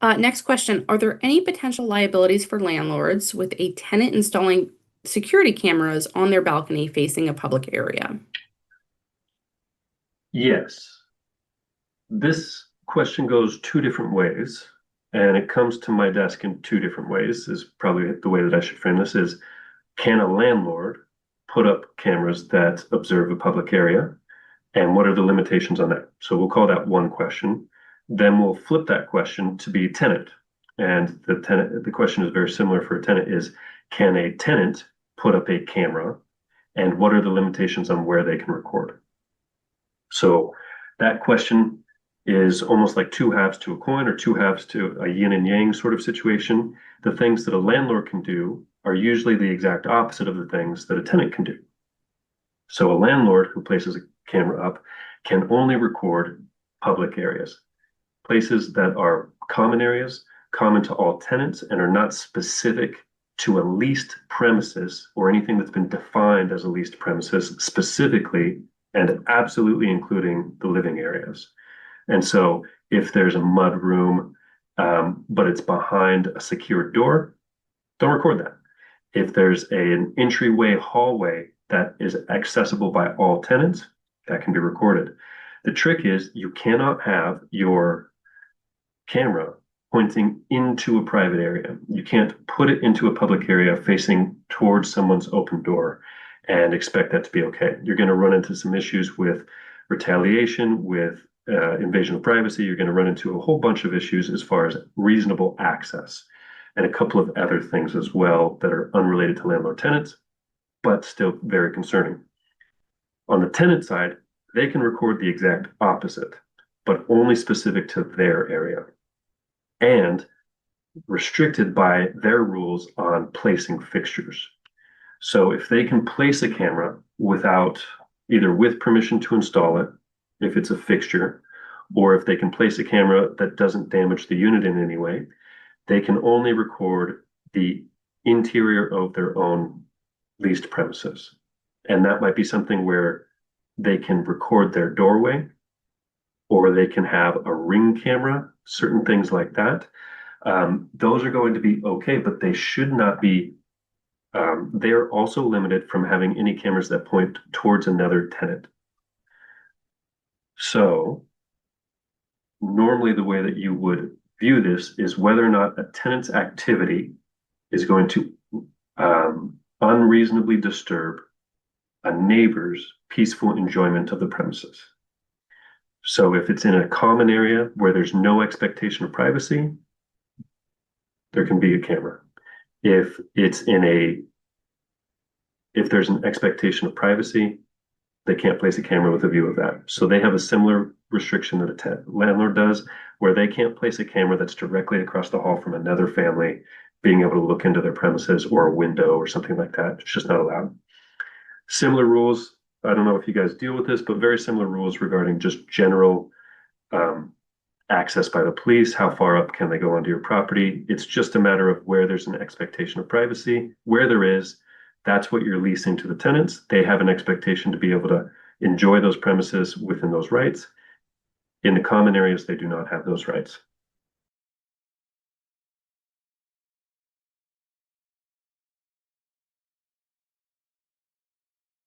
Next question. Are there any potential liabilities for landlords with a tenant installing security cameras on their balcony facing a public area? Yes. This question goes two different ways, and it comes to my desk in two different ways, is probably the way that I should frame this is, can a landlord put up cameras that observe a public area? And what are the limitations on that? So we'll call that one question. Then we'll flip that question to be tenant. And the question is very similar for a tenant is, can a tenant put up a camera? And what are the limitations on where they can record? So that question is almost like two halves to a coin or two halves to a yin and yang sort of situation. The things that a landlord can do are usually the exact opposite of the things that a tenant can do. So a landlord who places a camera up can only record public areas, places that are common areas, common to all tenants, and are not specific to a leased premises or anything that's been defined as a leased premises specifically and absolutely including the living areas. And so if there's a mud room, but it's behind a secured door, don't record that. If there's an entryway hallway that is accessible by all tenants, that can be recorded. The trick is you cannot have your camera pointing into a private area. You can't put it into a public area facing towards someone's open door and expect that to be okay. You're going to run into some issues with retaliation, with invasion of privacy. You're going to run into a whole bunch of issues as far as reasonable access and a couple of other things as well that are unrelated to landlord tenants, but still very concerning. On the tenant side, they can record the exact opposite, but only specific to their area and restricted by their rules on placing fixtures. So if they can place a camera without either with permission to install it, if it's a fixture, or if they can place a camera that doesn't damage the unit in any way, they can only record the interior of their own leased premises. And that might be something where they can record their doorway, or they can have a ring camera, certain things like that. Those are going to be okay, but they should not be. They're also limited from having any cameras that point towards another tenant. So normally the way that you would view this is whether or not a tenant's activity is going to unreasonably disturb a neighbor's peaceful enjoyment of the premises. So if it's in a common area where there's no expectation of privacy, there can be a camera. If there's an expectation of privacy, they can't place a camera with a view of that. So they have a similar restriction that a landlord does, where they can't place a camera that's directly across the hall from another family being able to look into their premises or a window or something like that. It's just not allowed. Similar rules, I don't know if you guys deal with this, but very similar rules regarding just general access by the police. How far up can they go onto your property? It's just a matter of where there's an expectation of privacy. Where there is, that's what you're leasing to the tenants. They have an expectation to be able to enjoy those premises within those rights. In the common areas, they do not have those rights.